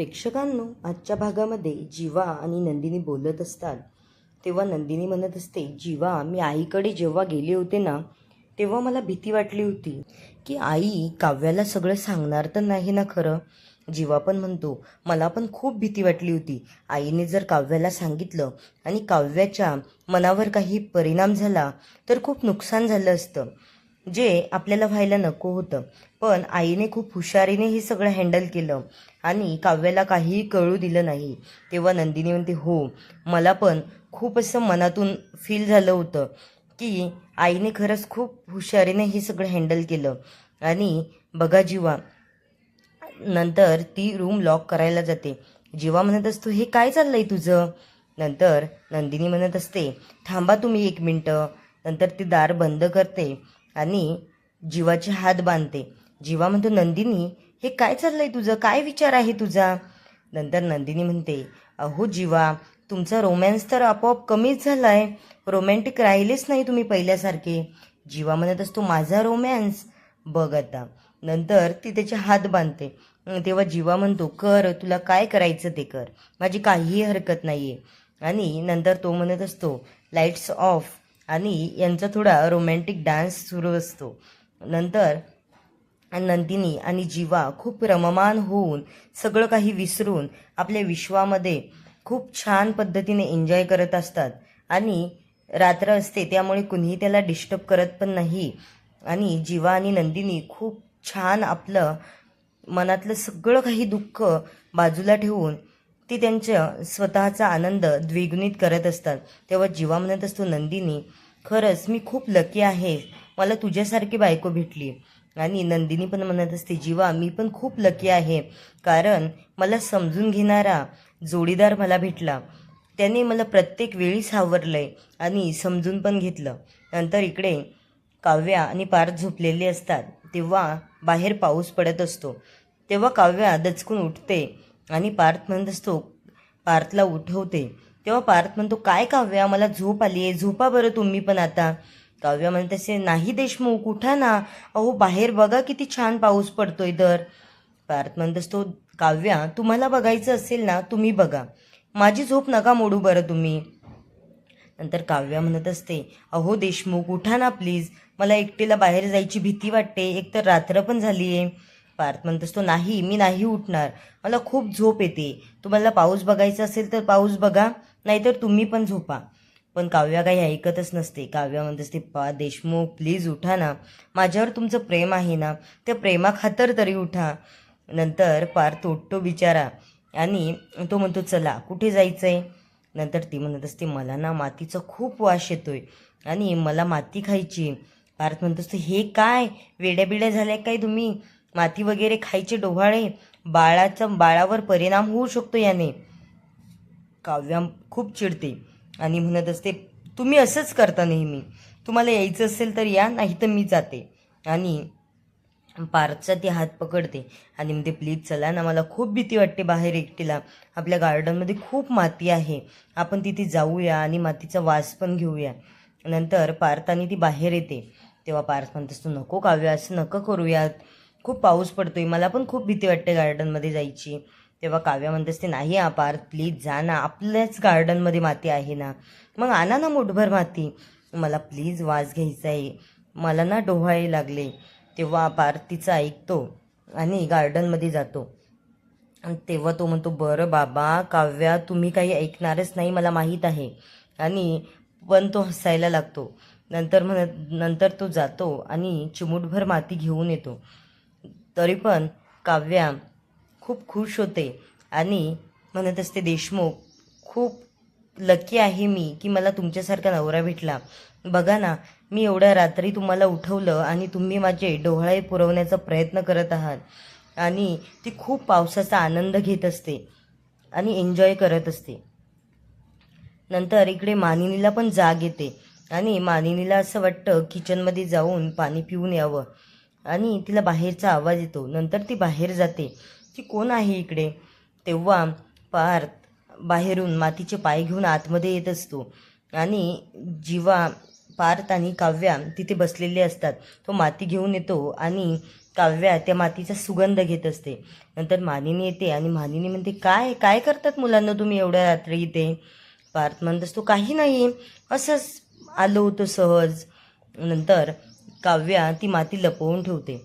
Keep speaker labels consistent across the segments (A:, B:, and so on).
A: प्रेक्षकांनो, आजच्या भागामध्ये जीवा आणि नंदिनी बोलत असतात तेव्हा नंदिनी म्हणत असते, जीवा, मी आईकडे जेव्हा गेले होते ना तेव्हा मला भीती वाटली होती की आई काव्याला सगळं सांगणार तर नाही ना खरं. जीवा पण म्हणतो, मला पण खूप भीती वाटली होती. आईने जर काव्याला सांगितलं आणि काव्याच्या मनावर काही परिणाम झाला तर खूप नुकसान झालं असतं, जे आपल्याला व्हायला नको होतं. पण आईने खूप हुशारीने हे सगळं हँडल केलं आणि काव्याला काहीही कळू दिलं नाही. तेव्हा नंदिनी म्हणते, हो, मला पण खूप असं मनातून फील झालं होतं की आईने खरंच खूप हुशारीने हे सगळं हँडल केलं. आणि बघा जीवा, नंतर ती रूम लॉक करायला जाते. जीवा म्हणत असतो, हे काय चाललंय तुझं? नंतर नंदिनी म्हणत असते, थांबा तुम्ही 1 मिनटं. नंतर ती दार बंद करते आणि जीवाचे हात बांधते. जीवा म्हणतो, नंदिनी, हे काय चाललंय तुझं? काय विचार आहे तुझा? नंतर नंदिनी म्हणते, अहो जीवा, तुमचा रोमॅन्स तर आपोआप कमीच झाला आहे. रोमॅन्टिक राहिलेच नाही तुम्ही पहिल्यासारखे. जीवा म्हणत असतो, माझा रोमॅन्स बघ आता. नंतर ती त्याचे हात बांधते. तेव्हा जीवा म्हणतो, कर, तुला काय करायचं ते कर, माझी काहीही हरकत नाही आहे. आणि नंतर तो म्हणत असतो, लाईट्स ऑफ, आणि यांचा थोडा रोमॅन्टिक डान्स सुरू असतो. नंतर नंदिनी आणि जीवा खूप रममाण होऊन सगळं काही विसरून आपल्या विश्वामध्ये खूप छान पद्धतीने एन्जॉय करत असतात. आणि रात्र असते त्यामुळे कुणीही त्याला डिस्टर्ब करत पण नाही. आणि जीवा आणि नंदिनी खूप छान आपलं मनातलं सगळं काही दुःख बाजूला ठेवून ती त्यांच्या स्वतःचा आनंद द्विगुणित करत असतात. तेव्हा जीवा म्हणत असतो, नंदिनी, खरंच मी खूप लकी आहे, मला तुझ्यासारखी बायको भेटली. आणि नंदिनी पण म्हणत असते, जीवा, मी पण खूप लकी आहे, कारण मला समजून घेणारा जोडीदार मला भेटला. त्याने मला प्रत्येक वेळी सावरलंय आणि समजून पण घेतलं. नंतर इकडे काव्या आणि पार्थ झोपलेले असतात तेव्हा बाहेर पाऊस पडत असतो. तेव्हा काव्या दचकून उठते आणि पार्थ म्हणत असतो, पार्थला उठवते. तेव्हा पार्थ म्हणतो, काय काव्या, मला झोप आली आहे, झोपा बरं तुम्ही पण आता. काव्या म्हणत असे, नाही देशमुख, उठा ना, अहो बाहेर बघा किती छान पाऊस पडतोय तर. पार्थ म्हणत असतो, काव्या, तुम्हाला बघायचं असेल ना तुम्ही बघा, माझी झोप नका मोडू बरं तुम्ही. नंतर काव्या म्हणत असते, अहो देशमुख, उठा ना प्लीज, मला एकटीला बाहेर जायची भीती वाटते, एकतर रात्र पण झाली आहे. पार्थ म्हणत असतो, नाही, मी नाही उठणार, मला खूप झोप येते. तुम्हाला पाऊस बघायचा असेल तर पाऊस बघा, नाहीतर तुम्ही पण झोपा. पण काव्या काही ऐकतच नसते. काव्या म्हणत असते, देशमुख, प्लीज उठा ना, माझ्यावर तुमचं प्रेम आहे ना, त्या प्रेमाखातर तरी उठा. नंतर पार्थ उठतो बिचारा आणि तो म्हणतो, चला, कुठे जायचं आहे? नंतर ती म्हणत असते, मला ना मातीचा खूप वास येतोय आणि मला माती खायची. पार्थ म्हणत असतो, हे काय, वेड्या झाल्या काय तुम्ही? माती वगैरे खायचे डोहाळे, बाळावर परिणाम होऊ शकतो याने. काव्या खूप चिडते आणि म्हणत असते, तुम्ही असंच करता नेहमी, तुम्हाला यायचं असेल तर या, नाही तर मी जाते. आणि पार्थचा ती हात पकडते आणि म्हणते, प्लीज चला ना, मला खूप भीती वाटते बाहेर एकटीला, आपल्या गार्डनमध्ये खूप माती आहे, आपण तिथे जाऊया आणि मातीचा वास पण घेऊया. नंतर पार्थ आणि ती बाहेर येते तेव्हा पार्थ म्हणत असतो, नको काव्या, असं नको करूयात, खूप पाऊस पडतोय, मला पण खूप भीती वाटते गार्डनमध्ये जायची. तेव्हा काव्या म्हणत असते, नाही पार्थ, प्लीज जा ना, आपल्याच गार्डनमध्ये माती आहे ना, मग आणा ना मुठभर माती, मला प्लीज वास घ्यायचा आहे, मला ना डोहाळे लागले. तेव्हा पार्थ तिचं ऐकतो आणि गार्डनमध्ये जातो. आणि तेव्हा तो म्हणतो, बरं बाबा काव्या, तुम्ही काही ऐकणारच नाही, मला माहीत आहे. आणि पण तो हसायला लागतो. नंतर तो जातो आणि चिमूटभर माती घेऊन येतो. तरी पण काव्या खूप खुश होते आणि म्हणत असते, देशमुख, खूप लकी आहे मी की मला तुमच्यासारखा नवरा भेटला. बघा ना, मी एवढ्या रात्री तुम्हाला उठवलं आणि तुम्ही माझे डोहाळे पुरवण्याचा प्रयत्न करत आहात. आणि ती खूप पावसाचा आनंद घेत असते आणि एन्जॉय करत असते. नंतर इकडे मानिनीला पण जाग येते आणि मानिनीला असं वाटतं किचनमध्ये जाऊन पाणी पिऊन यावं. आणि तिला बाहेरचा आवाज येतो. नंतर ती बाहेर जाते की कोण आहे इकडे. तेव्हा पार्थ बाहेरून मातीचे पाय घेऊन आतमध्ये येत असतो आणि जीवा, पार्थ आणि काव्या तिथे बसलेले असतात. तो माती घेऊन येतो आणि काव्या त्या मातीचा सुगंध घेत असते. नंतर मानिनी येते आणि मानिनी म्हणते, काय काय करतात मुलांना तुम्ही एवढ्या रात्री इथे? पार्थ म्हणत असतो, काही नाही, असंच आलो होतो सहज. नंतर काव्या ती माती लपवून ठेवते.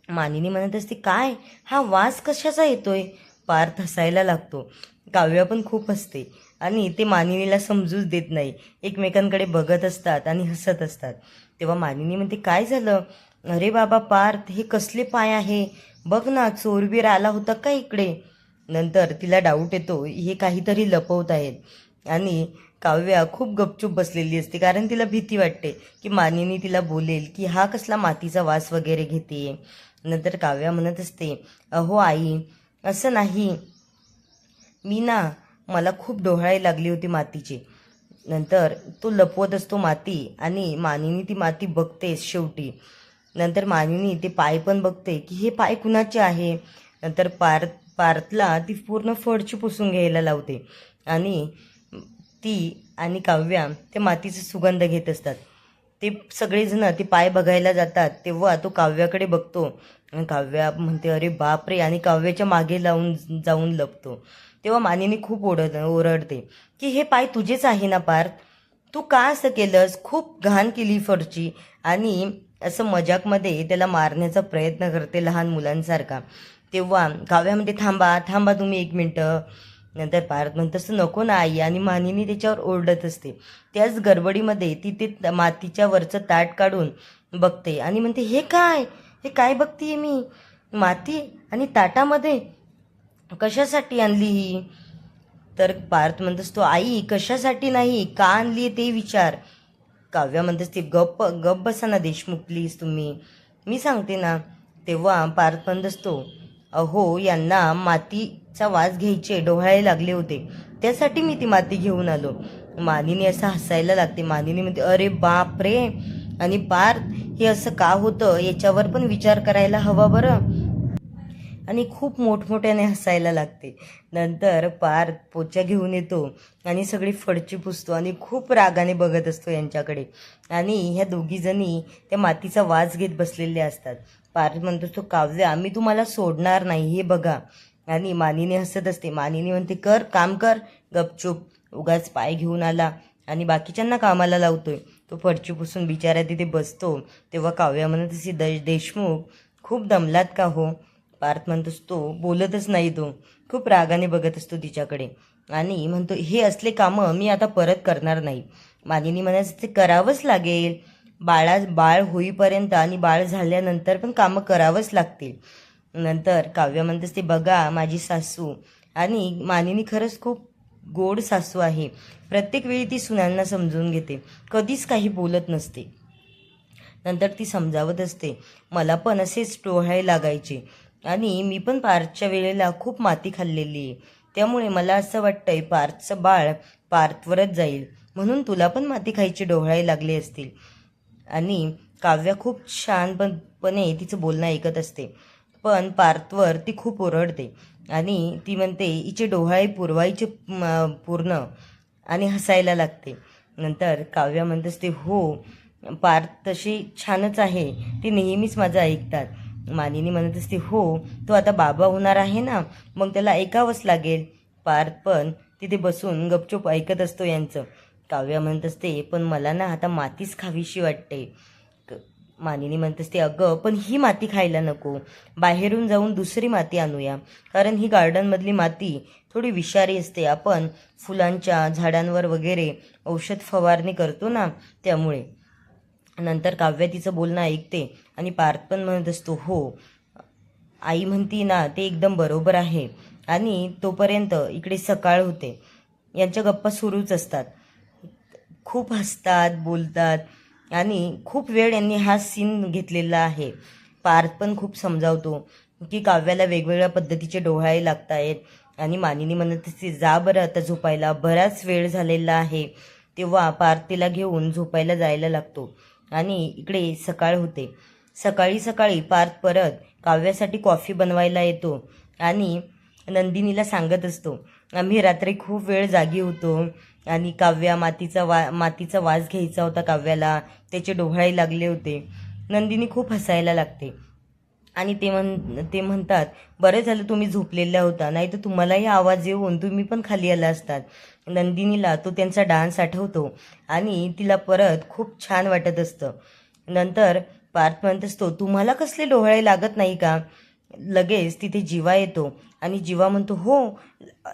A: मानिनी म्हणत असते, काय हा वास कशाचा येतोय? पार्थ हसायला लागतो. काव्या पण खूप हसते आणि ते मानिनीला समजूच देत नाही. एकमेकांकडे बघत असतात आणि हसत असतात. तेव्हा मानिनी म्हणते, काय झालं? अरे बाबा पार्थ, हे कसले पाय आहे? बघ ना, चोरबीर आला होता का इकडे? नंतर तिला डाऊट येतो, हे काहीतरी लपवत आहेत. आणि काव्या खूप गपचूप बसलेली असते, कारण तिला भीती वाटते की मानिनी तिला बोलेल की हा कसला मातीचा वास वगैरे घेते. नंतर काव्या म्हणत असते, अहो आई, असं नाही, मी ना, मला खूप डोहाळे लागली होती मातीची. नंतर तो लपवत असतो माती आणि मानिनी ती माती बघते शेवटी. नंतर मानिनी ते पाय पण बघते की हे पाय कुणाचे आहे. नंतर पार्थला ती पूर्ण फडची पुसून घ्यायला लावते आणि ती आणि काव्या ते मातीचा सुगंध घेत असतात. ते सगळेजण ते पाय बघायला जातात तेव्हा तो काव्याकडे बघतो आणि काव्या म्हणते, अरे बापरे, आणि काव्याच्या मागे जाऊन लपतो. तेव्हा मानिनी खूप ओरडते की हे पाय तुझेच आहे ना पार्थ, तू का असं केलंस? खूप घाण केली फरची. आणि असं मजाकमध्ये त्याला मारण्याचा प्रयत्न करते लहान मुलांसारखा. तेव्हा काव्या म्हणते, थांबा थांबा तुम्ही 1 मिनटं. नंतर पार्थ म्हणत असतं, नको ना आई, आणि मानिनी त्याच्यावर ओरडत असते. त्याच गडबडीमध्ये ती ते मातीच्या वरचं ताट काढून बघते आणि म्हणते, हे काय बघतीये मी? माती आणि ताटामध्ये कशासाठी आणली ही? तर पार्थ म्हणत असतो, आई कशासाठी नाही, का आणली ते विचार. काव्या म्हणत असते, गप्प गप्प बसा ना देशमुख प्लीज तुम्ही, मी सांगते ना. तेव्हा पार्थ म्हणत असतो, अहो यांना मातीचा वास घ्यायचे डोहाळे लागले होते, त्यासाठी मी ती माती घेऊन आलो. मानिनी असं हसायला लागते. मानिनी म्हणते, अरे बाप रे, आणि पार्थ हे असं का होतं याच्यावर पण विचार करायला हवा बरं. आणि खूप मोठमोठ्याने हसायला लागते. नंतर पार्थ पोचा घेऊन येतो आणि सगळी फडची पुसतो आणि खूप रागाने बघत असतो यांच्याकडे. आणि ह्या दोघीजणी त्या मातीचा वास घेत बसलेले असतात. पार्थ म्हणतो असतो, काव्या मी तुम्हाला सोडणार नाही, हे बघा. आणि मानिनी हसत असते. मानिनी म्हणते, कर काम कर गपचूप, उगाच पाय घेऊन आला आणि बाकीच्यांना कामाला लावतोय. तो फडची पुसून बिचारा तिथे बसतो. तेव्हा काव्या म्हणत असते, देशमुख खूप दमलात का हो? पार्थ म्हणत असतो, बोलतच नाही तो, खूप रागाने बघत असतो तिच्याकडे आणि म्हणतो, हे असले कामं मी आता परत करणार नाही. मानिनी म्हणत, ते करावंच लागेल, बाळ होईपर्यंत आणि बाळ झाल्यानंतर पण कामं करावंच लागतील. नंतर काव्य म्हणत असते, बघा माझी सासू. आणि मानिनी खरंच खूप गोड सासू आहे. प्रत्येक वेळी ती सुनांना समजून घेते, कधीच काही बोलत नसते. नंतर ती समजावत असते, मला पण असेच डोहाळे लागायचे आणि मी पण पार्थच्या वेळेला खूप माती खाल्लेली आहे, त्यामुळे मला असं वाटतंय पार्थचं बाळ पार्थवरच जाईल, म्हणून तुला पण माती खायचे डोहाळे लागले असतील. आणि काव्या खूप शांतपणे तिचं बोलणं ऐकत असते, पण पार्थवर ती खूप ओरडते आणि ती म्हणते हिचे डोहाळे पुरवायचे पूर्ण, आणि हसायला लागते. नंतर काव्या म्हणत असते, हो पार्थ तशी छानच आहे, ती नेहमीच माझं ऐकतात. मानिनी म्हणत असते, हो तो आता बाबा होणार आहे ना, मग त्याला ऐकावंच लागेल. पार्थ पण तिथे बसून गपचूप ऐकत असतो यांचं. काव्या म्हणत असते, पण मला ना आता मातीच खावीशी वाटते. मानिनी म्हणत असते, अगं पण ही माती खायला नको, बाहेरून जाऊन दुसरी माती आणूया, कारण ही गार्डनमधली माती थोडी विषारी असते, आपण फुलांच्या झाडांवर वगैरे औषध फवारणी करतो ना, त्यामुळे. नंतर काव्या तिचं बोलणं ऐकते आणि पार्थ पण म्हणत असतो, हो आई म्हणती ना ते एकदम बरोबर आहे. आणि तोपर्यंत इकडे सकाळ होते. यांच्या गप्पा सुरूच असतात, खूप हसतात बोलतात आणि खूप वेळ यांनी हा सीन घेतलेला आहे. पार्थ पण खूप समजावतो की काव्याला वेगवेगळ्या पद्धतीचे डोहाळे लागत आहेत. आणि मानिनी म्हणत असते, जा बरं आता झोपायला, बराच वेळ झालेला आहे. तेव्हा पार्थ तिला घेऊन झोपायला जायला लागतो आणि इकडे सकाळ होते. सकाळी सकाळी पार्थ परत काव्यासाठी कॉफी बनवायला येतो आणि नंदिनीला सांगत असतो, आम्ही रात्री खूप वेळ जागी होतो आणि काव्या मातीचा वास घ्यायचा होता काव्याला, त्याचे डोहाळे लागले होते. नंदिनी खूप हसायला लागते. आणि ते म्हणतात, बरं झालं तुम्ही झोपलेल्या होता, नाही तर तुम्हालाही आवाज येऊन तुम्ही पण खाली आला असतात. नंदिनीला तो त्यांचा डान्स आठवतो आणि तिला परत खूप छान वाटत असतं. नंतर पार्थ म्हणत असतो, तुम्हाला कसले डोहाळे लागत नाही का? लगेच तिथे जीवा येतो आणि जीवा म्हणतो, हो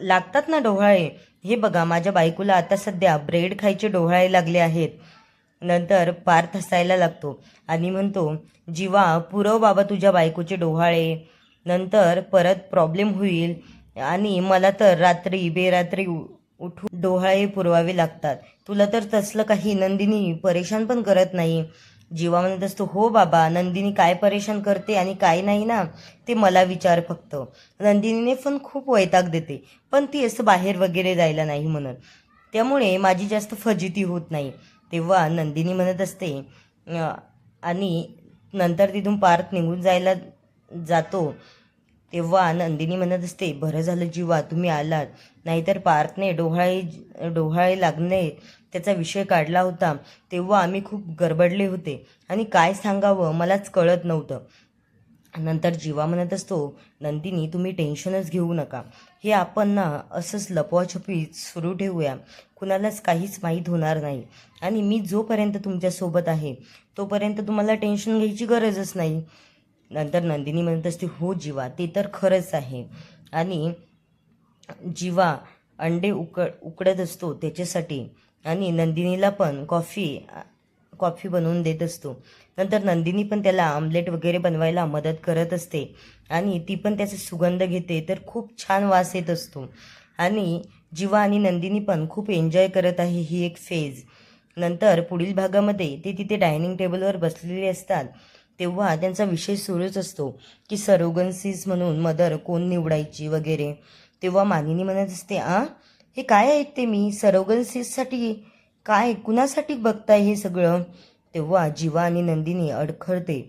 A: लागतात ना डोहाळे, हे बघा माझ्या बायकोला आता सध्या ब्रेड खायचे डोहाळे लागले आहेत. नंतर पार्थ हसायला लागतो आणि म्हणतो, जीवा पुरव बाबा तुझ्या बायकोचे डोहाळे, नंतर परत प्रॉब्लेम होईल आणि मला तर रात्री बेरात्री उठून डोहाळे पुरवावे लागतात. तुला तर तसलं काही नंदिनी परेशान पण करत नाही. जीवा म्हणत असतो, हो बाबा नंदिनी काय परेशान करते आणि काय नाही ना ते मला विचार फक्त. नंदिनीने पण खूप वैताग देते, पण ती असं बाहेर वगैरे जायला नाही म्हणत, त्यामुळे माझी जास्त फजिती होत नाही. तेव्हा नंदिनी म्हणत असते आणि नंतर तिथून पार्थ निघून जायला जातो. तेव्हा नंदिनी म्हणत असते, बरं झालं जीवा तुम्ही आलात, नाहीतर पार्थने डोहाळे लागणे त्याचा विषय काढला होता तेव्हा आम्ही खूप गडबडले होते आणि काय सांगावं मलाच कळत नव्हतं. नंतर जीवा म्हणत असतो, नंदिनी तुम्ही टेन्शनच घेऊ नका, हे आपण ना असंच लपवाछपवीत सुरू ठेवूया, कुणालाच काहीच माहीत होणार नाही आणि मी जोपर्यंत तुमच्यासोबत आहे तोपर्यंत तुम्हाला टेन्शन घ्यायची गरजच नाही. नंतर नंदिनी म्हणत असते, हो जीवा ते तर खरंच आहे. आणि जीवा अंडे उकडत असतो त्याच्यासाठी आणि नंदिनीला पण कॉफी बनवून देत असतो. नंतर नंदिनी पण त्याला आमलेट वगैरे बनवायला मदत करत असते आणि ती पण त्याचा सुगंध घेते तर खूप छान वास येत असतो आणि जीवा आणि नंदिनी पण खूप एन्जॉय करत आहे ही एक फेज. नंतर पुढील भागामध्ये ते तिथे डायनिंग टेबलवर बसलेले असतात तेव्हा त्यांचा विषय सुरूच असतो की सरोगन्सीज म्हणून मदर कोण निवडायची वगैरे. तेव्हा मानिनी म्हणत असते, हे काय ऐकते मी, सरोगन्सीजसाठी काय कुणासाठी बघताय हे सगळं? तेव्हा जीवा आणि नंदिनी अडखळते.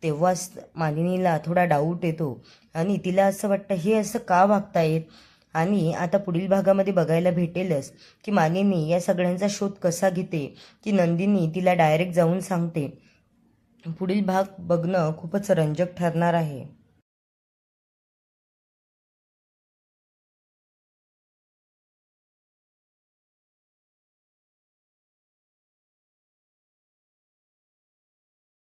A: तेव्हाच मानिनीला थोडा डाऊट येतो आणि तिला असं वाटतं हे असं का वागतायत. आणि आता पुढील भागामध्ये बघायला भेटेलच की मानिनी या सगळ्यांचा शोध कसा घेते की नंदिनी तिला डायरेक्ट जाऊन सांगते. पुढील भाग बघणं खूपच रंजक ठरणार आहे.